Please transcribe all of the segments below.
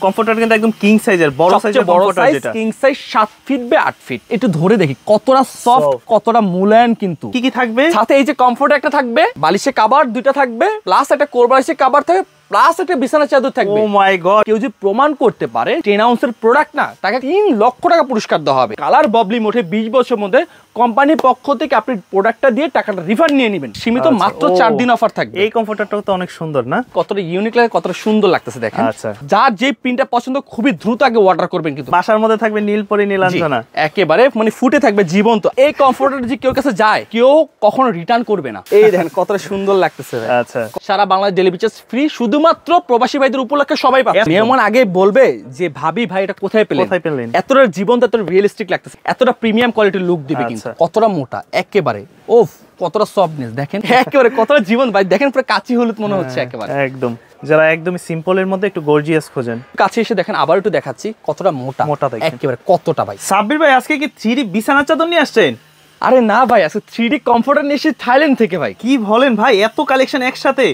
Comforter কিন্তু একদম king সাইজের বড় সাইজের কমফোর্টার, যেটা king size 7 feet by 8 feet. একটু ধরে দেখি কতটা সফট, কতটা মূল্যায়ন। কিন্তু কি কি থাকবে সাথে? এই যে কমফোর্টার একটা থাকবে, বালিশের কভার দুইটা থাকবে, প্লাস একটা কোর বালিশের কভার থাকবে, প্লাস একটা বিছানা চাদর থাকবে। ও মাই গড! কেউ যদি প্রমাণ করতে পারে 10 আউন্সের প্রোডাক্ট না, তাকে 3 লক্ষ টাকা পুরস্কার দেওয়া হবে। কালার ববলি মোটে 20 বছরের মধ্যে কোম্পানির পক্ষ থেকে আপনি প্রোডাক্টটা দিয়ে টাকাটা রিফান্ড নিয়ে নেবেন। সীমিত মাত্র 4 দিন অফার থাকবে। এই কমফোর্টারটাও তো অনেক সুন্দর না? কতটা ইউনিক লাগে, কতটা সুন্দর লাগতেছে দেখেন। আচ্ছা, যার যে প্রিন্টটা পছন্দ খুবই দ্রুত আগে অর্ডার করবেন। কিন্তু বাসার মধ্যে থাকবে নীলপরি নীলাঞ্জনা, একেবারে মানে ফুটে থাকবে জীবন্ত। এই কমফোর্টার যে কেউ কাছে যায়, কেউ কখনো রিটার্ন করবে না। এই দেখেন কতটা সুন্দর লাগতেছে। আচ্ছা, সারা বাংলাদেশ ডেলিভারি চার্জ ফ্রি, শুধুমাত্র প্রবাসী ভাইদের উপলক্ষে সবাই পাবে। মেহমান আগে বলবে যে ভাবি ভাই এটা কোথায় পেলেন, এতটা জীবন্ত, এতটা রিয়েলিস্টিক লাগতেছে, এতটা প্রিমিয়াম কোয়ালিটির লুক দিবে। কিন্তু কতটা মোটা, একেবারে ওফ, কতটা সফটনেস দেখেন, একেবারে কতটা জীবন ভাই দেখেন, পুরো কাঁচি হলুদ মনে হচ্ছে একেবারে। একদম, যারা একদমই সিম্পলের মধ্যে একটু গর্জিয়াস খোঁজেন, কাছে এসে দেখেন, আবার একটু দেখাচ্ছি কতটা মোটা একেবারে, কতটা ভাই। সাব্বির ভাই আজকে কি 3D বিছানা চাদর নিয়ে আসছেন? আরে না ভাই, আজকে 3D কমফোর্টার নিয়ে এসেছি থাইল্যান্ড থেকে ভাই। কি বলেন ভাই, এত কালেকশন একসাথে?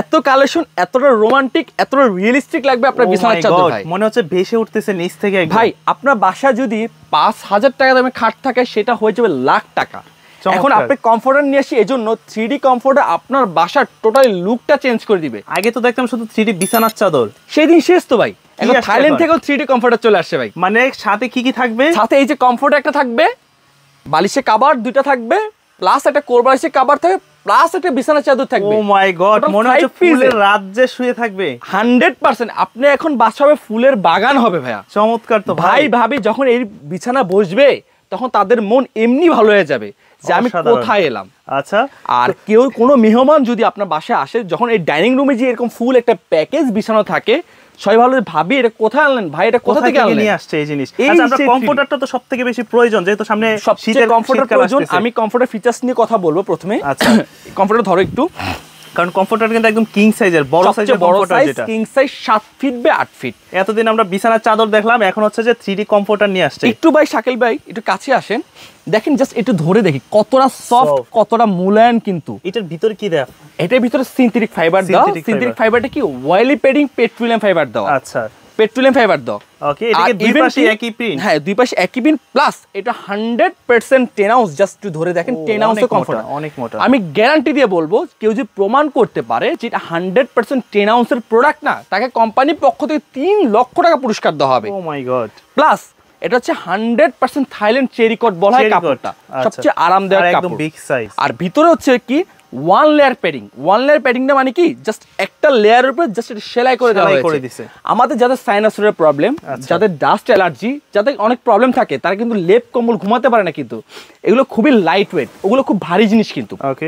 এত কালেকশন, এতটা রোমান্টিক, এতটা রিয়েলিস্টিক লাগবে আপনার বিছানার চাদর ভাই। মনে হচ্ছে ভেসে উঠতেছে নিচ থেকে ভাই। আপনার বাসা যদি 5000 টাকা দামে খাট থাকে, সেটা হয়ে যাবে লাখ টাকা। এখন আপনি কমফোর্টার নিয়ে আসি, এজন্য 3D কমফোর্টার আপনার বাসার টোটাল লুকটা চেঞ্জ করে দিবে। আগে তো দেখতাম শুধু 3D বিছানার চাদর, সেই দিন শেষ তো ভাই। এখন থাইল্যান্ড থেকেও 3D কমফোর্টার চলে আসছে ভাই। মানে সাথে কি কি থাকবে? সাথে এই যে কমফোর্টার একটা থাকবে, বালিশের কভার দুইটা থাকবে, প্লাস একটা কোর বালিশের কভার থাকবে, প্লাস একটা বিছানা চাদর থাকবে। ও মাই গড, মনে হচ্ছে ফুলের রাজ্যে শুয়ে থাকবে। 100% আপনি এখন বাসা হবে ফুলের বাগান হবে ভাইয়া। চমৎকার তো ভাই। ভাবি যখন এই বিছানা বসবে, তখন তাদের মন এমনি ভালো হয়ে যাবে যে আমি কোথায় এলাম। আচ্ছা, আর কেউ কোনো মেহমান যদি আপনার বাসায় আসে, যখন এই ডাইনিং রুমে যে এরকম ফুল একটা প্যাকেজ বিছানো থাকে, সবাই ভালো ভাবি এটা কোথায় আনলেন ভাই, এটা কোথা থেকে নিয়ে আসছে এই জিনিস। আচ্ছা, আমরা কমফোর্টারটা তো সবথেকে বেশি প্রয়োজন, যেহেতু সামনে শীতের কমফোর্টার প্রয়োজন। আমি কমফোর্টার ফিচার্স নিয়ে কথা বলবো প্রথমে। আচ্ছা, কমফোর্টার ধরো একটু, কারণ কমফোর্টার কিন্তু একদম কিং সাইজের বড় সাইজের কমফোর্টার, যেটা king size 7 feet by 8 feet. এতদিন আমরা বিছানার চাদর দেখলাম, এখন হচ্ছে যে 3D কমফোর্টার নিয়ে আসছে। একটু ভাই শাকিল ভাই একটু কাছে আসেন, দেখেন জাস্ট একটু ধরে দেখি কতটা সফট, কতটা মূল্যায়ন। কিন্তু এটার ভিতরে কি দেয়া? এটার ভিতরে সিনথেটিক ফাইবার দাও। সিনথেটিক ফাইবারটা কি ওয়েলি পেডিং পেট্রোলিয়াম ফাইবার দাও। আচ্ছা, পেট্রোলিয়াম ফাইবার দাও। ওকে, এটাকে দুই পাশে একই প্রিন্ট? হ্যাঁ, দুই পাশে একই প্রিন্ট, প্লাস এটা 100% 10 আউন্স। জাস্ট একটু ধরে দেখেন 10 আউন্সের কমফোর্টার, অনেক মোটা। আমি গ্যারান্টি দিয়ে বলবো, কেউ যদি প্রমাণ করতে পারে যে এটা 100% 10 আউন্সের প্রোডাক্ট না, তাকে কোম্পানির পক্ষ থেকে 3 লক্ষ টাকা পুরস্কার দেওয়া হবে। ও মাই গড! প্লাস এটা হচ্ছে 100% থাইল্যান্ড চেরি কট বলা হয় কাপড়টা, সবচেয়ে আরামদায়ক কাপড়, একদম বিগ সাইজ। আর ভিতরে হচ্ছে কি one layer padding. One layer প্যাডিংটা মানে কি, জাস্ট একটা লেয়ারের উপরে জাস্ট এটা সেলাই করে দেওয়া হয়েছে। আমাদের যাদের সাইনাসের প্রবলেম, যাদের ডাস্ট অ্যালার্জি, যাদের অনেক প্রবলেম থাকে, তারা কিন্তু লেপ কম্বল ঘুমাতে পারে না। কিন্তু এগুলো খুবই লাইট ওয়েট, ওগুলো খুব ভারী জিনিস কিন্তু। ওকে,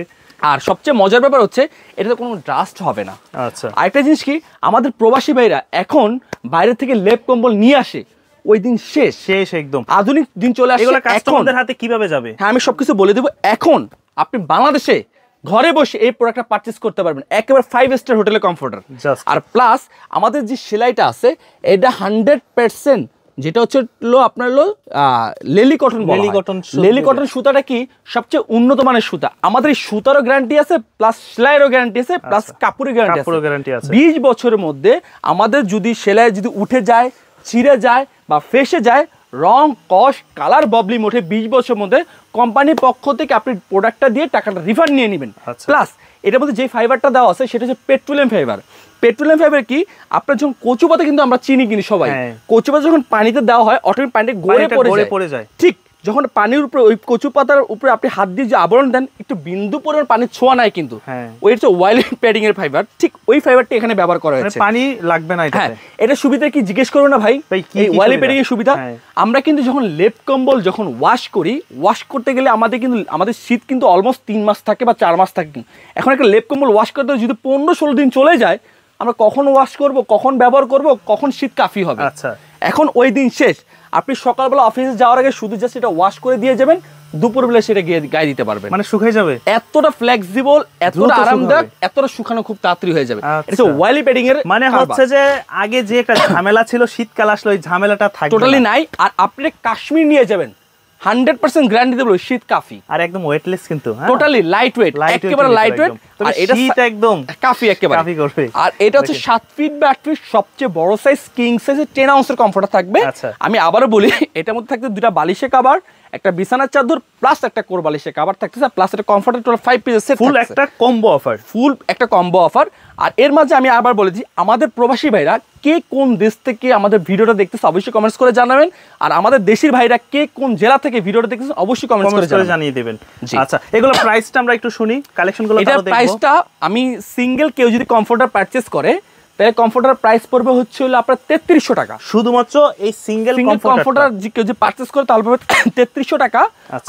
আর সবচেয়ে মজার ব্যাপার হচ্ছে এটাতে কোনো ডাস্ট হবে না। আচ্ছা, আরেকটা জিনিস কি, আমাদের প্রবাসী ভাইরা এখন বাইরে থেকে লেপ কম্বল নিয়ে আসে, ওই দিন শেষ একদম। আধুনিক দিন চলে আসে। এগুলো কাস্টমারদের হাতে কিভাবে যাবে? হ্যাঁ, আমি সবকিছু বলে দেবো। এখন আপনি বাংলাদেশে ঘরে বসে এই প্রোডাক্টটা পারচেজ করতে পারবেন, একেবারে 5 স্টার হোটেলের কমফোর্টার। আর প্লাস আমাদের যে সেলাইটা আছে, এটা 100% যেটা হচ্ছে আপনার লেলি কটন। লেলি কটন সুতাটা কি সবচেয়ে উন্নত মানের সুতা। আমাদের এই সুতারও গ্যারান্টি আছে, প্লাস সেলাইয়েরও গ্যারান্টি আছে, প্লাস কাপড়ের গ্যারান্টি আছে। 20 বছরের মধ্যে আমাদের যদি সেলাই যদি উঠে যায়, ছিঁড়ে যায় বা ফেসে যায়, রং কস কালার ববলি মোটে 20 বছরের মধ্যে কোম্পানির পক্ষ থেকে আপনি প্রোডাক্টটা দিয়ে টাকাটা রিফান্ড নিয়ে নেবেন। প্লাস এটার মধ্যে যে ফাইবারটা দেওয়া আছে, সেটা হচ্ছে পেট্রোলিয়াম ফাইবার। পেট্রোলিয়াম ফাইবার কি, আপনার যখন কচু পাতা, কিন্তু আমরা চিনি কিনি সবাই, কচু পাতা যখন পানিতে দেওয়া হয়, অটোমেটিক পানিতে গড়ে পড়ে যায়। ঠিক যখন পানির উপরে ওই কচু পাতার উপরে আপনি হাত দিয়ে যে আবরণ দেন, একটু বিন্দু পরিমাণ পানির ছোঁয়া নাই কিন্তু, ওই হচ্ছে ওয়াইলি প্যাডিং এর ফাইবার। ঠিক ওই ফাইবারটি এখানে ব্যবহার করা হয়েছে, পানি লাগবে না। হ্যাঁ, এটা সুবিধা কি জিজ্ঞেস করো না ভাই, এই ওয়াইলি প্যাডিং এর সুবিধা। আমরা কিন্তু যখন লেপ কম্বল যখন ওয়াশ করি, ওয়াশ করতে গেলে আমাদের শীত কিন্তু অলমোস্ট 3 মাস থাকে বা 4 মাস থাকে। এখন একটা লেপ কম্বল ওয়াশ করতে যদি 15-16 দিন চলে যায়, আমরা কখন ওয়াশ করব, কখন ব্যবহার করব, কখন শীত কাফি হবে। আচ্ছা, এখন ওই দিন শেষ। আপনি সকালবেলা অফিসে যাওয়ার আগে শুধু জাস্ট এটা ওয়াশ করে দিয়ে যাবেন, দুপুরবেলা সেটা গায়ে দিতে পারবেন, মানে শুকিয়ে যাবে। এতটা ফ্লেক্সিবল, এতটা আরামদায়ক, এতটা শুকানো খুব তাড়াতাড়ি হয়ে যাবে। এটা ওয়াইলি প্যাডিং এর মানে হচ্ছে যে আগে যে একটা ঝামেলা ছিল, শীতকাল আসলে ওই ঝামেলাটা থাকবে টোটালি নাই। আর আপনি কাশ্মীর নিয়ে যাবেন, 100% গ্যারান্টি দেব শীত কাফি। আর একদম ওয়েটলেস কিন্তু, টোটালি লাইট ওয়েট, একেবারে লাইট ওয়েট। আর এটা শীত একদম কাফি একেবারে কাফি করবে। আর এটা হচ্ছে 7 ফিট বা 8 ফিট সবচেয়ে বড় সাইজ কিং সাইজের 10 আউন্সের কমফর্টার থাকবে। আমি আবারও বলি এটার মধ্যে থাকতে দুটো বালিশে কভার, একটা বিছানার চাদর প্লাস একটা কোর বালিশে কভার থাকতেছে, প্লাস একটা কমফর্টার, টোটাল 5 পিসের সেট, ফুল একটা কম্বো অফার, ফুল একটা কম্বো অফার। আর এর মাঝে আমি আবার বলেছি আমাদের প্রবাসী ভাইরা কে কোন দেশ থেকে আমাদের ভিডিওটা দেখতেছে অবশ্যই কমেন্টস করে জানাবেন, আর আমাদের দেশের ভাইরা কে কোন জেলা থেকে ভিডিওটা দেখতেছে অবশ্যই কমেন্টস করে জানিয়ে দিবেন। আচ্ছা এগুলো প্রাইসটা আমরা একটু শুনি, কালেকশনগুলো তারপর দেখব। এটা প্রাইসটা আমি সিঙ্গেল কেউ যদি কমফর্টার পারচেজ করে তাহলে কমফর্টার প্রাইস পড়বে হচ্ছে হলো আপনার 3300 টাকা, শুধুমাত্র এই সিঙ্গেল কমফর্টার কেউ যদি পারচেজ করে তাহলে পড়বে 3300 টাকা।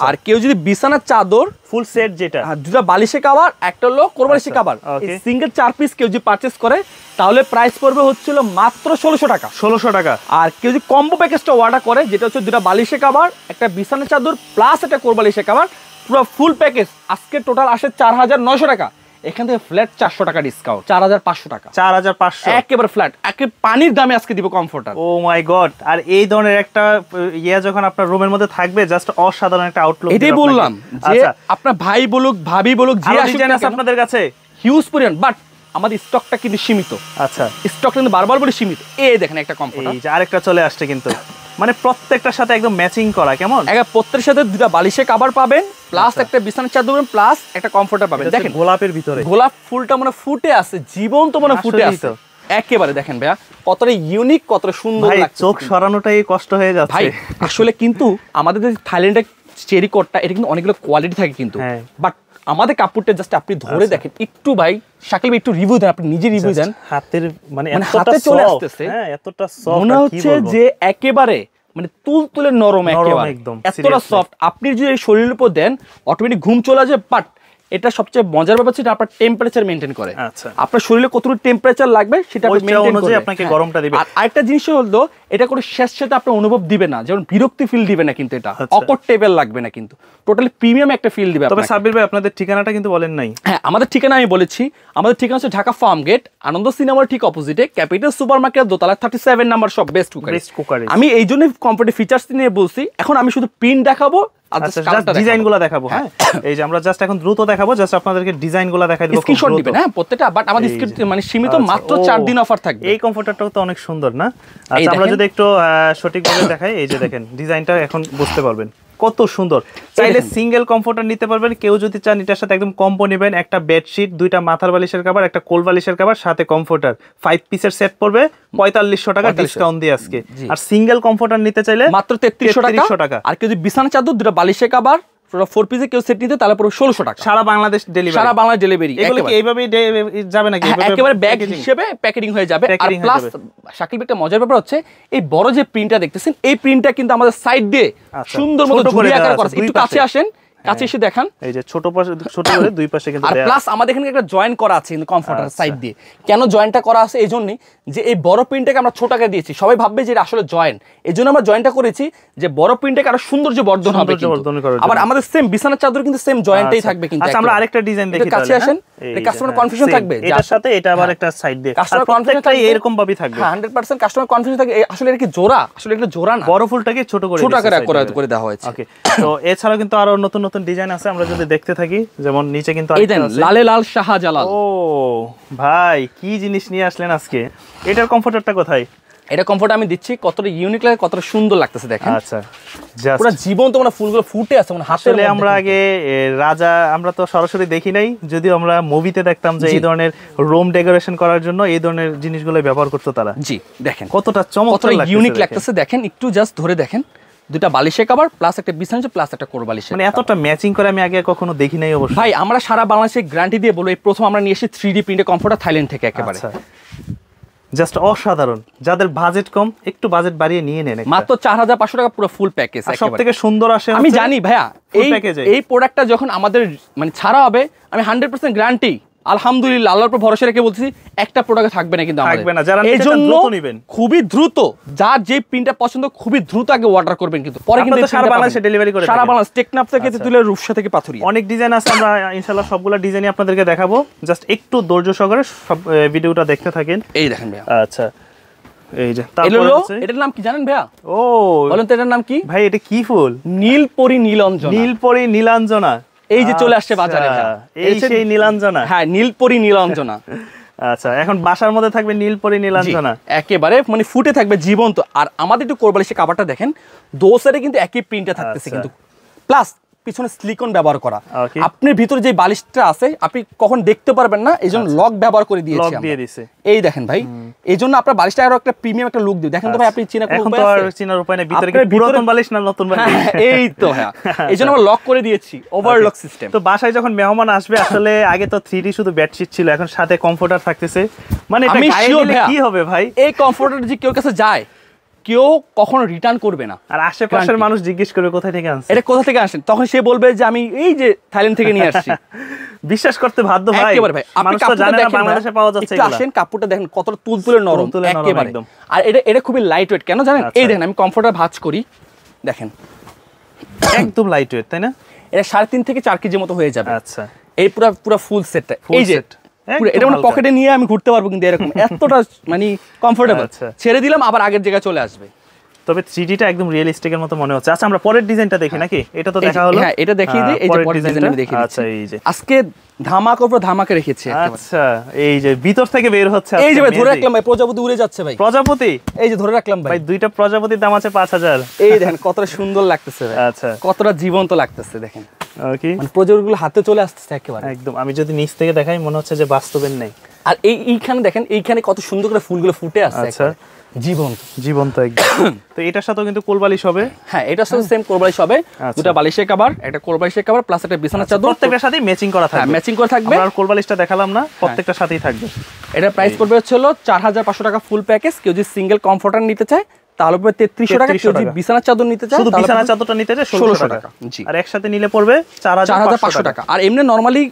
আর কেউ যদি বিছানার চাদর ফুল সেট যেটা দুটো বালিশে কভার একটা হলো কোর বালিশে কভার এই সিঙ্গেল 4 পিস কেউ যদি পারচেজ করে তাহলে প্রাইস পড়বে হচ্ছে হলো মাত্র 1600 টাকা, 1600 টাকা। আর কেউ যদি কম্বো প্যাকেজটা অর্ডার করে যেটা হচ্ছে দুটো বালিশে কভার একটা বিছানার চাদর প্লাস একটা কোর বালিশে কভার, পুরো ফুল প্যাকেজ আজকে টোটাল আসে 4900 টাকা। এখান থেকে ফ্ল্যাট 400 টাকা ডিসকাউন্ট, 4500 টাকা, 4500 একেবারে ফ্ল্যাট, একেবারে পানির দামে আজকে দিব কমফর্টার। ও মাই গড। আর এই ধরনের একটা ইয়া যখন আপনার রুমের মধ্যে থাকবে জাস্ট অসাধারণ একটা আউটলুক। এটাই বললাম যে আপনার ভাই বলুক ভাবি বলুক যে ডিজাইন আছে আপনাদের কাছে হিউজ পরিমাণ, বাট আমাদের স্টকটা কিন্তু সীমিত। আচ্ছা স্টক কিন্তু বারবার বলে সীমিত। এই দেখেন একটা কমফর্টার, এই যে আরেকটা চলে আসছে কিন্তু মানে প্রত্যেকটার সাথে একদম ম্যাচিং করা, কেমন একবার প্রত্যেকটার সাথে দুটো বালিশে কভার পাবেন প্লাস একটা বিছানার চাদর পাবেন প্লাস একটা কমফর্টার পাবেন। দেখেন গোলাপের ভিতরে গোলাপ ফুলটা মানে ফুটে আছে, জীবন্ত মানে ফুটে আছে একেবারে। দেখেন ভাইয়া কতটা ইউনিক, কতটা সুন্দর লাগছে, চোখ সরানোটাই কষ্ট হয়ে যাচ্ছে ভাই আসলে। কিন্তু আমাদের যে থাইল্যান্ডের চেরি কোটটা এটা কিন্তু অনেকগুলো কোয়ালিটি থাকে কিন্তু, বাট আমাদের কাপড়টা জাস্ট আপনি ধরে দেখেন একটু ভাই, শাকিল ভাই একটু রিভিউ দেন, আপনি নিজে রিভিউ দেন। হাতের মানে হাতে চলে আসতেছে, হ্যাঁ এতটা সফট মনে হচ্ছে যে একেবারে মানে তুলতুলে নরম, একেবারে এতটা সফট। আপনি যদি শরীরের উপর দেন অটোমেটিক ঘুম চলে আসে। বাট এটা সবচেয়ে মজার ব্যাপার সেটা আপনার টেম্পারেচার মেইনটেইন করে। আচ্ছা আপনার শরীরে কতটুকু টেম্পারেচার লাগবে সেটা আপনি মেইনটেইন করে আপনাকে গরমটা দিবে। আর আরেকটা জিনিস হলো এটা কোনো শেষ সাথে আপনার অনুভব দিবে না, যেমন বিরক্তি ফিল দিবে না কিন্তু, এটা অকটেবল লাগবে না কিন্তু, টোটালি প্রিমিয়াম একটা ফিল দিবে। তবে সাব্বির ভাই আপনাদের ঠিকানাটা কিন্তু বলেন নাই। হ্যাঁ আমাদের ঠিকানা আমি বলেছি, আমাদের ঠিকানা হচ্ছে ঢাকা ফার্ম গেট আনন্দ সিনেমার ঠিক অপোজিটে ক্যাপিটাল সুপারমার্কেট দোতলা 37 নাম্বার সব বেস্ট কুকারি। আমি এই জন্য কমফর্টের ফিচার্স নিয়ে বলছি। এখন আমি শুধু প্রিন্ট দেখাবো, ডিজাইনগুলো দেখাবো। হ্যাঁ এই যে আমরা জাস্ট এখন দ্রুত দেখাবো, জাস্ট আপনাদেরকে ডিজাইনগুলো দেখাই দেব, স্ক্রিনশট দিবেন। হ্যাঁ প্রত্যেকটা, বাট আমাদের স্ক্রিন মানে সীমিত, মাত্র 4 দিন অফার থাকবে। এই কমফর্টারটাও তো অনেক সুন্দর না? আচ্ছা আমরা যদি একটু সঠিকভাবে দেখাই, এই যে দেখেন ডিজাইনটা এখন বুঝতে পারবেন কত সুন্দর। চাইলে সিঙ্গেল কমফর্টার নিতে পারবেন, কেউ যদি চান এটার সাথে একদম কম্বো নেবেন, একটা বেডশিট, দুইটা মাথার বালিশের কভার, একটা কোল বালিশের কভার, সাথে কমফর্টার 5 পিসের সেট পড়বে 4500 টাকা ডিসকাউন্ট দিয়ে আজকে। আর সিঙ্গেল কমফর্টার নিতে চাইলে মাত্র 3300 টাকা। আর কেউ যদি বিছানা চাদর, দুটো বালিশের কভার 4 পিসে কেউ সেট নিতে তাহলে পুরো 1600 টাকা, সারা বাংলাদেশ ডেলিভারি, সারা বাংলাদেশ ডেলিভারি। এগুলো কি এইভাবেই যাবে নাকি? একেবারে ব্যাগ হিসেবে প্যাকেজিং হয়ে যাবে। আর প্লাস শাকিল একটা মজার ব্যাপার হচ্ছে এই বড় যে প্রিন্টটা দেখতেছেন এই প্রিন্টটা কিন্তু আমাদের সাইড দিয়ে সুন্দর মতো ঝুড়ি আকার করা আছে। একটু কাছে আসেন, কাছে এসে দেখান, এই যে ছোট পাশে ছোট করে দুই পাশে কিন্তু। আর প্লাস আমাদের এখানে একটা জয়েন করা আছে কিন্তু কমফর্টার সাইড দিয়ে। কেন জয়েনটা করা আছে? এই জন্যই যে এই বড় প্রিন্টটাকে আমরা ছোট আকারে দিয়েছি, সবাই ভাববে যে এটা আসলে জয়েন, এই জন্য আমরা জয়েনটা করেছি যে বড় প্রিন্টটাকে আরো সৌন্দর্য বর্ধন হবে। আবার আমাদের সেম বিছানার চাদর কিন্তু সেম জয়েন্টই থাকবে কিন্তু। আচ্ছা আমরা আরেকটা ডিজাইন দেখি, কাছে আসেন। এই কাস্টমার কনফিউশন থাকবে এটার সাথে, এটা আবার একটা সাইড দিয়ে কাস্টমার কনফিউশন থাকবে, এরকম ভাবেই থাকবে। 100% কাস্টমার কনফিউশন থাকে আসলে এটা কি জোড়া, আসলে এটা জোড়া না, বড় ফুলটাকে ছোট আকারে করে দেওয়া হয়েছে। ওকে তো এছাড়াও কিন্তু আরো নতুন নতুন ডিজাইন আছে, আমরা যদি দেখতে থাকি। যেমন নিচে কিন্তু লালে লাল শাহজালাল। ও ভাই কি জিনিস নিয়ে আসলেন আজকে, এটার কমফর্টারটা কোথায়? এটা কমফর্ট আমি দিচ্ছি, কতটা ইউনিক লাগে, কতটা সুন্দর লাগতেছে দেখেন। আচ্ছা পুরো জীবন্ত মানে ফুলগুলো ফুটে আছে মানে হাতে। আমরা আগে রাজা আমরা তো সরাসরি দেখি নাই, যদিও আমরা মুভিতে দেখতাম যে এই ধরনের রুম ডেকোরেশন করার জন্য এই ধরনের জিনিসগুলো ব্যবহার করতো তারা। জি দেখেন কতটা চমৎকার লাগছে, ইউনিক লাগতেছে। দেখেন একটু জাস্ট ধরে দেখেন, দুটা বালিশে কভার প্লাস একটা বিছানা প্লাস একটা কোর বালিশ, মানে এতটা ম্যাচিং করে আমি আগে কখনো দেখি নাই অবশ্য। ভাই আমরা সারা বাংলাদেশে গ্যারান্টি দিয়ে বলবো এই প্রথম আমরা নিয়ে এসেছি 3D প্রিন্টের কমফর্টার থাইল্যান্ড থেকে একেবারে। জাস্ট অসাধারণ। যাদের বাজেট কম একটু বাজেট বাড়িয়ে নিয়ে নেন, মাত্র 4500 টাকা পুরো ফুল প্যাকেজ। সবথেকে সুন্দর আসে আমি জানি ভাইয়া, এই প্রোডাক্টটা যখন আমাদের মানে ছাড়া হবে আমি 100% গ্যারান্টি আলহামদুলিল্লাহ আল্লাহর উপর ভরসা রেখে বলছি একটা প্রোডাক্ট থাকবে না কিন্তু আমাদের। এই জন্য খুবই দ্রুত যার যে প্রিন্টটা পছন্দ খুবই দ্রুত আগে অর্ডার করবেন, কিন্তু পরে কিন্তু সারা বাংলাদেশে ডেলিভারি করে সারা বাংলাদেশ টেকনাফ থেকে তুলে রূপসা থেকে পাথুরিয়া অনেক ডিজাইন আছে। আমরা ইনশাআল্লাহ সবগুলা ডিজাইনই আপনাদেরকে দেখাবো, জাস্ট একটু ধৈর্য সহকারে সব ভিডিওটা দেখতে থাকেন। এই দেখেন ভাই। আচ্ছা এই যে এটার নাম কি জানেন ভাইয়া? ও বলেন তো এটার নাম কি ভাই? এটা কি ফুল? নীলপরি নীলাঞ্জনা। নীলপরি নীলাঞ্জনা, এই যে চলে আসছে বাজারে ভাইয়া, এই সেই নীলাঞ্জনা। হ্যাঁ, নীলপরি নীলাঞ্জনা। আচ্ছা, এখন বাসার মধ্যে থাকবে নীলপরি নীলাঞ্জনা, একেবারে মানে ফুটে থাকবে জীবন্ত। আর আমাদের একটু কোরবালিশের কাভারটা দেখেন, দো সাইডে কিন্তু একই প্রিন্টে থাকতেছে কিন্তু, প্লাস পিছনে সিলিকন ব্যবহার করা। আপনার ভিতরে যে বালিশটা আছে আপনি কখন দেখতে পারবেন না, এই জন্য লক ব্যবহার করে দিয়েছি আমরা। এই দেখেন ভাই, এই জন্য আপনার বালিশটা আরো একটা প্রিমিয়াম একটা লুক দিই। দেখেন তো ভাই, আপনি চিনা কোন উপায় আছে? চিনার উপায় নেই, ভিতরে কি পুরাতন বালিশ না নতুন বালিশ? এই তো হ্যাঁ, এই জন্য আমরা লক করে দিয়েছি, ওভারলক সিস্টেম। তো বাসায় যখন মেহমান আসবে, আসলে আগে তো 3D শুধু বেডশিট ছিল, এখন সাথে কমফোর্টার থাকতেছে, মানে এটা গায়ে দিলে কি হবে ভাই? এই কমফোর্টার যে কেউ কাছে যায়, কেউ কখনো রিটার্ন করবে না। আর আশেপাশের মানুষ জিজ্ঞেস করবে কোথা থেকে আনছেন, এটা কোথা থেকে আসেন, তখন সে বলবে যে আমি এই যে থাইল্যান্ড থেকে নিয়ে আসছি। বিশ্বাস করতে বাধ্য ভাই, মানুষ তো জানে না বাংলাদেশে পাওয়া যাচ্ছে। একটু আসেন, কাপড়টা দেখেন কতটা তুলতুলে নরম একেবারে। আর এটা খুবই লাইট ওয়েট, কেন জানেন? এই দেখেন, আমি কমফোর্টার ভাঁজ করি, দেখেন একদম লাইট ওয়েট, তাই না? এটা 3.5 থেকে 4 কেজি মতো হয়ে যাবে। আচ্ছা, এই পুরো ফুল সেটটা, এই যে এটা মানে পকেটে নিয়ে আমি ঘুরতে পারবো, কিন্তু এরকম এতটা মানে কমফোর্টেবল। ছেড়ে দিলাম, আবার আগের জায়গায় চলে আসবে। তবে 3Dটা একদম রিয়েলিস্টিকের মতো মনে হচ্ছে। আচ্ছা, আমরা পরের ডিজাইনটা দেখি নাকি? এটা তো দেখা হলো, হ্যাঁ এটা দেখিয়ে দিই। এই যে পরের ডিজাইনটা আমি দেখিয়ে দিচ্ছি। আচ্ছা, এই যে আজকে ধামাকা উপর ধামাকা রেখেছি। আচ্ছা, এই যে ভিতর থেকে বের হচ্ছে, এই যে ভাই ধরে রাখলাম ভাই, প্রজাপতি উড়ে যাচ্ছে ভাই, প্রজাপতি। এই যে ধরে রাখলাম ভাই, দুইটা প্রজাপতির দাম আছে 5000। এই দেখেন কতটা সুন্দর লাগতেছে ভাই, আচ্ছা কতটা জীবন্ত লাগতেছে দেখেন। ওকে, মানে প্রজাপতিগুলো হাতে চলে আসছে একেবারে একদম। আমি যদি নিচ থেকে দেখাই, মনে হচ্ছে যে বাস্তবের নেই। আর এইখানে দেখেন, এইখানে কত সুন্দর করে ফুলগুলো ফুটে আসছে। আচ্ছা, জীবন্ত একদম। তো এটার সাথেও কিন্তু কোলবালিশ হবে। হ্যাঁ, এটার সাথে সেম কোলবালিশ হবে। দুটো বালিশের কভার, একটা কোলবালিশের কভার প্লাস একটা বিছানার চাদর, প্রত্যেকটার সাথে ম্যাচিং করা থাকবে। হ্যাঁ, ম্যাচিং করা থাকবে। আর কোলবালিশটা দেখালাম না, প্রত্যেকটার সাথেই থাকবে। এটা প্রাইস পড়বে হলো 4500 টাকা ফুল প্যাকেজ। কেউ যদি সিঙ্গেল কমফোর্টার নিতে চায় তাহলে পড়বে 3300 টাকা। কেউ যদি বিছানার চাদর নিতে চায়, শুধু বিছানার চাদরটা নিতে চায় 1600 টাকা। জি, আর একসাথে নিলে পড়বে 4500 টাকা। আর এমনি নরমালি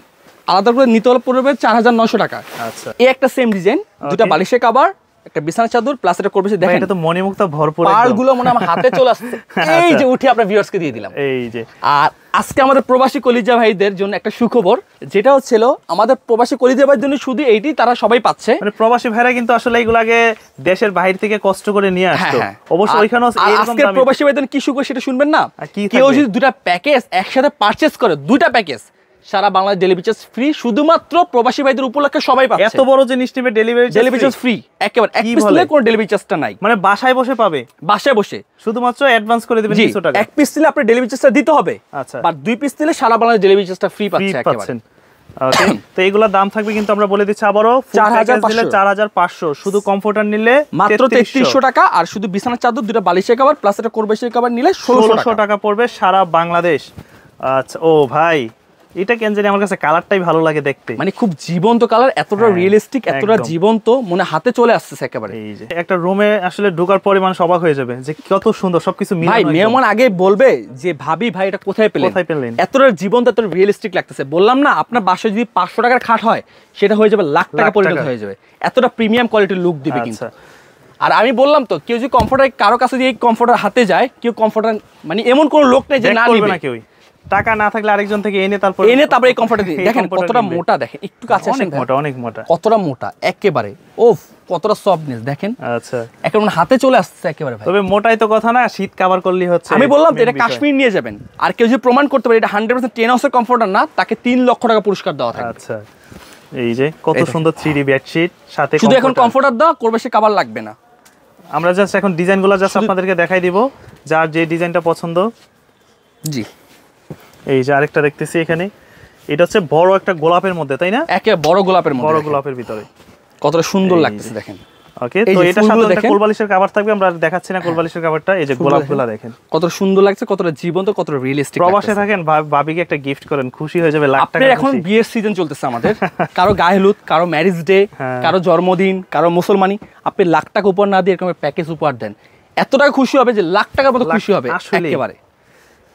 আলাদা করে নিতে হলে পড়বে 4900 টাকা। আচ্ছা, এই একটা সেম ডিজাইন, দুটো বালিশের কভার, একটা বিছানার চাদর প্লাস এটা করবে। দেখেন এটা তো মণিমুক্তা ভরপুর, পাড়গুলো মনে আমার হাতে চলে আসছে। এই যে উঠে আপনার ভিউয়ার্সকে দিয়ে দিলাম। এই যে, আর আজকে আমাদের প্রবাসী কলিজা ভাইদের জন্য একটা সুখবর, যেটা হচ্ছিল আমাদের প্রবাসী কলিজা ভাইদের জন্য শুধু এইটি, তারা সবাই পাচ্ছে। মানে প্রবাসী ভাইরা কিন্তু আসলে এইগুলাকে দেশের বাইরে থেকে কষ্ট করে নিয়ে আসতো। অবশ্য ওইখানেও আজকে প্রবাসী ভাইদের কি সুখবর সেটা শুনবেন না। কেউ যদি দুটো প্যাকেজ একসাথে পারচেজ করে, দুটো প্যাকেজ সারা বাংলাদেশ ডেলিভারি চার্জ ফ্রি, শুধুমাত্র প্রবাসী ভাইদের উপলক্ষে সবাই পাচ্ছে। এত বড় জিনিস নিবে, ডেলিভারি চার্জ ফ্রি একেবারে, এক পিস নিলে কোনো ডেলিভারি চার্জটা নাই। মানে বাসায় বসে পাবে, বাসায় বসে শুধুমাত্র অ্যাডভান্স করে দিবেন 200 টাকা। এক পিস নিলে আপনি ডেলিভারি চার্জটা দিতে হবে। আচ্ছা, আর দুই পিস নিলে সারা বাংলাদেশ ডেলিভারি চার্জটা ফ্রি পাচ্ছে একেবারে। ওকে, তো এগুলোর দাম থাকবে কিন্তু আমরা বলে দিচ্ছি আবারো, 4500, শুধু কমফোর্টার নিলে মাত্র 3300 টাকা। আর শুধু বিছানার চাদর, দুটো বালিশের কভার প্লাস একটা কোরবালিশের কভার নিলে 1600 টাকা পড়বে সারা বাংলাদেশ। আচ্ছা, ও ভাই, এটা কেন জানি আমার কাছে কালারটাই ভালো লাগে দেখতে, মানে খুব জীবন্ত কালার, এতটা রিয়েলিস্টিক, এতটা জীবন্ত, মনে হাতে চলে আসছে একেবারে। এই যে একটা রুমে আসলে ঢোকার পরে মানুষ অবাক হয়ে যাবে যে কত সুন্দর সবকিছু মিলে। ভাই মেহমান আগে বলবে যে ভাবি ভাই এটা কোথায় পেলেন, এতটা জীবন্ত, এতটা রিয়েলিস্টিক লাগতেছে। বললাম না, আপনার বাসায় যদি 500 টাকার খাট হয়, সেটা হয়ে যাবে লাখ টাকা পরিণত হয়ে যাবে। এতটা প্রিমিয়াম কোয়ালিটির লুক দিবে কিন্তু। আর আমি বললাম তো, কেউ যদি কমফোর্টার কারো কাছে দিয়ে কমফোর্টার হাতে যায়, কেউ কমফোর্টার মানে এমন কোন লোক নেই যে না নিবে না। কেউ টাকা না থাকলে আরেকজন থেকে এনে তারপর এই কমফোর্টার দিয়ে দেখেন কতটা মোটা, দেখেন একটু কাছে আসেন, অনেক মোটা, কতটা মোটা একেবারে। ওফ, কতটা সফটনেস দেখেন। আচ্ছা, একেবারে হাতে চলে আসছে একেবারে ভাই। তবে মোটাই তো কথা না, শীত কভার করলেই হচ্ছে। আমি বললাম তো এটা কাশ্মীর নিয়ে যাবেন। আর কেউ যদি প্রমাণ করতে পারে এটা 100% 10 হাউসের কমফোর্টার না, তাকে 3 লক্ষ টাকা পুরস্কার দেওয়া থাকবে। আচ্ছা, এই যে কত সুন্দর 3D বেডশিট সাথে শুধু এখন কমফোর্টার দাও, করবে সে কভার লাগবে না। আমরা জাস্ট এখন ডিজাইনগুলো জাস্ট আপনাদেরকে দেখাই দিব, যার যে ডিজাইনটা পছন্দ। জি, এই যে আরেকটা দেখতেছি এখানে, এটা হচ্ছে বড় একটা গোলাপের মধ্যে, তাই না? একে বড় গোলাপের মধ্যে, বড় গোলাপের ভিতরে কতটা সুন্দর লাগতেছে দেখেন। ওকে, তো এটা সাথে একটা কোলবালিশের কভার থাকবে। আমরা দেখাচ্ছি না কোলবালিশের কভারটা, এই যে গোলাপগুলো দেখেন কত সুন্দর লাগছে, কতটা জীবন্ত, কতটা রিয়েলিস্টিক। প্রবাসে থাকেন, ভাবিকে একটা গিফট করেন, খুশি হয়ে যাবে লাখ টাকা। আপনার এখন বিয়ের সিজন চলতেছে আমাদের, কারো গায়ে হলুদ, কারো ম্যারেজ ডে, কারো জন্মদিন, কারো মুসলমানি, আপনি লাখ টাকা উপহার না দিয়ে এরকম প্যাকেজ উপহার দেন, এত টাকা খুশি হবে যে লাখ টাকার মতো খুশি হবে একেবারে।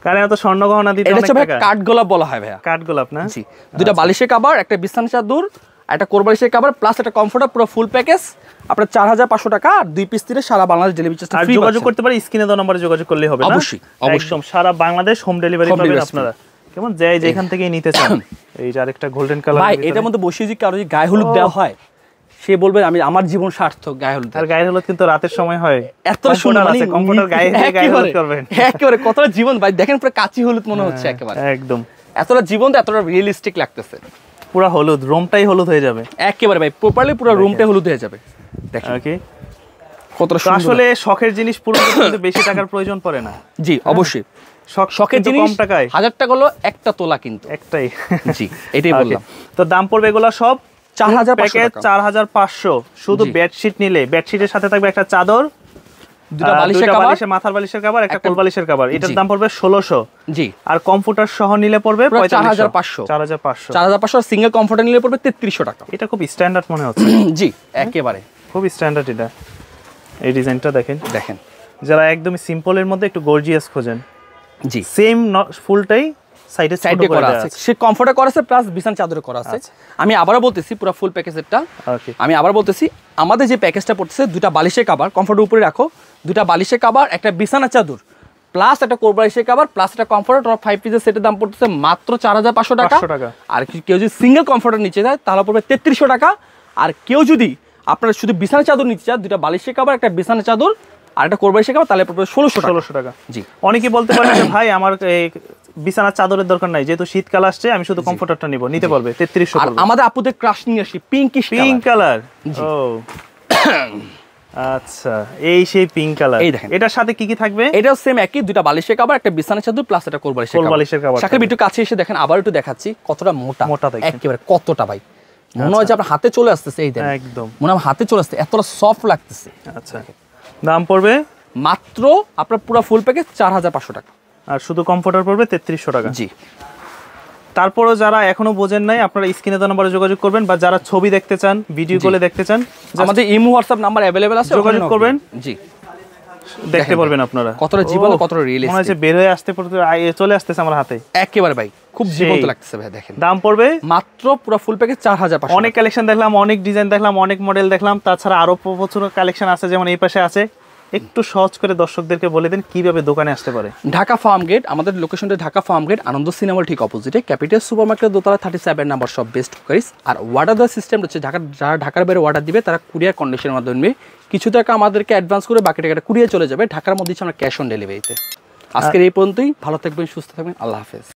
কারণ এত স্বর্ণ গহনা দিতে অনেক টাকা। কাঠ গোলাপ বলা হয় ভাইয়া, কাঠ গোলাপ না? জি, দুটো বালিশের কভার, একটা বিছানার চাদর, একটা কোরবালিশের কভার প্লাস একটা কমফোর্টার, পুরো ফুল প্যাকেজ আপনার 4500 টাকা। আর দুই পিস দিলে সারা বাংলাদেশ ডেলিভারি চার্জ ফ্রি। যোগাযোগ করতে পারি, স্ক্রিনে দেওয়া নম্বরে যোগাযোগ করলেই হবে না? অবশ্যই, একদম সারা বাংলাদেশ হোম ডেলিভারি পাবেন আপনারা, কেমন যাই যেখান থেকে নিতে চান। এই যে আরেকটা গোল্ডেন কালার, ভাই এটার মধ্যে বসিয়ে যে কারো গায়ে হলুদ দেওয়া হয়, সে বলবে আমি আমার জীবন সার্থক গায়ে হলুদ। আর গায়ে হলুদ কিন্তু রাতের সময় হয়, এত সুন্দর মানে কমফোর্টার গায়ে হলুদ করবেন, একেবারে কতটা জীবন ভাই দেখেন, পুরো কাচি হলুদ মনে হচ্ছে একেবারে, একদম এতটা জীবন্ত, এতটা রিয়েলিস্টিক লাগতেছে, পুরো হলুদ, রুমটাই হলুদ হয়ে যাবে একেবারে ভাই, প্রপারলি পুরো রুমটাই হলুদ হয়ে যাবে। দেখেন ওকে, কতটা সুন্দর। আসলে শখের জিনিস পূরণ করতে কিন্তু বেশি টাকার প্রয়োজন পড়ে না। জি অবশ্যই, শখের জিনিস কম টাকায়, 1000 টাকা হলো একটা তোলা কিন্তু একটাই। জি এটাই বললাম। তো দাম পড়বে এগুলো সব 4500 শুধু বেডশিট নিলে, বেডশিটের সাথে থাকবে একটা চাদর, দুটো বালিশের মাথার বালিশের কভার, একটা কোল বালিশের কভার, এটার দাম পড়বে 1600। জি আর কম্পিউটার সহ নিলে পড়বে 4500 4500 সিঙ্গেল কমফোর্টার নিলে পড়বে 3300 টাকা। এটা খুব স্ট্যান্ডার্ড মনে হচ্ছে। জি একেবারে খুব স্ট্যান্ডার্ড। এটা এই ডিজাইনটা দেখেন, দেখেন যারা একদমই সিম্পলের মধ্যে একটু গর্জিয়াস খোঁজেন, জি সেম ফুলটাই সাইডে করা আছে, সে কমফোর্টে করা আছে প্লাস বিছানা চাদরে করা আছে। আমি আবারও বলতেছি পুরো ফুল প্যাকেজেরটা, আমি আবার বলতেছি আমাদের যে প্যাকেজটা পড়তেছে, দুটা বালিশের কভার কমফোর্টের উপরে রাখো, দুটা বালিশের কভার, একটা বিছানা চাদর প্লাস একটা কোল বালিশের কভার প্লাস একটা কমফোর্টার, 5 পিসের সেটের দাম পড়তেছে মাত্র 4500 টাকা। আর কেউ যদি সিঙ্গেল কমফোর্টার নিচে যায় তাহলে পড়বে 3300 টাকা। আর কেউ যদি আপনারা শুধু বিছানা চাদর নিতে চান, দুটা বালিশের কভার, একটা বিছানা চাদর আর একটা কোল বালিশের কভার, তাহলে পড়বে 1600 টাকা। জি অনেকে বলতে পারে যে ভাই আমার বিছানার চাদরের দরকার নাই, যেহেতু শীতকাল আসছে আমি শুধু কমফোর্টারটা নিব, নিতে পারবে 3300। আর আমাদের আপুদের ক্রাশ নিয়ে আসি পিঙ্ক কালার। ও আচ্ছা, এই সেই পিঙ্ক কালার। এই দেখেন এটার সাথে কি কি থাকবে? এটাও সেম একই, দুটা বালিশের কভার, একটা বিছানা চাদর প্লাস একটা কোল বালিশের কভার। সাকিব একটু কাছে এসে দেখেন, আবার একটু দেখাচ্ছি কতটা মোটা একেবারে, কতটা ভাই মনে হয় যে আপনার হাতে চলে আসতেছে। এই দেখেন একদম মনে হয় হাতে চলে আসছে, এতটা সফট লাগতেছে। আচ্ছা দাম পড়বে মাত্র আপনার পুরো ফুল প্যাকেজ 4500 টাকা, আর শুধু কমফোর্টার পড়বে 3300 টাকা। জি তারপরও যারা এখনো বোঝেন নাই, আপনারা স্ক্রিনে দেওয়া নম্বরে যোগাযোগ করবেন, বা যারা ছবি দেখতে চান, ভিডিও কলে দেখতে চান, আমাদের ইমো হোয়াটসঅ্যাপ নাম্বার अवेलेबल আছে, যোগাযোগ করবেন। জি দেখতে পারবেন আপনারা কতটা জীবন্ত, কতটা রিয়েলিস্টিক মনে হচ্ছে বের হয়ে আসতে চলে আসতেছে আমার হাতে একেবারে ভাই, খুব জীবন্ত লাগতেছে ভাই। দেখেন দাম পড়বে মাত্র পুরো ফুল প্যাকেজ 4500। অনেক কালেকশন দেখলাম, অনেক ডিজাইন দেখলাম, অনেক মডেল দেখলাম, তাছাড়া আরো প্রচুর কালেকশন আছে, যেমন এই পাশে আছে। একটু সহজ করে দর্শকদেরকে বলে দেন কিভাবে দোকানে আসতে পারে। ঢাকা ফার্ম গেট, আমাদের লোকেশনটা ঢাকা ফার্ম গেট, আনন্দ সিনেমার ঠিক অপোজিটে, ক্যাপিটাল সুপারমার্কেটের দোতলা 37 নাম্বার সব বেস্ট কুকারিস। আর অর্ডার দেওয়ার সিস্টেম হচ্ছে যারা ঢাকার বাইরে অর্ডার দিবে তারা কুরিয়ার কন্ডিশনের মাধ্যমে কিছু টাকা আমাদেরকে অ্যাডভান্স করে বাকি টাকাটা কুরিয়ার চলে যাবে, ঢাকার মধ্যে আমরা ক্যাশ অন ডেলিভারিতে। আজকের এই পর্যন্তই, ভালো থাকবেন, সুস্থ থাকবেন, আল্লাহ হাফেজ।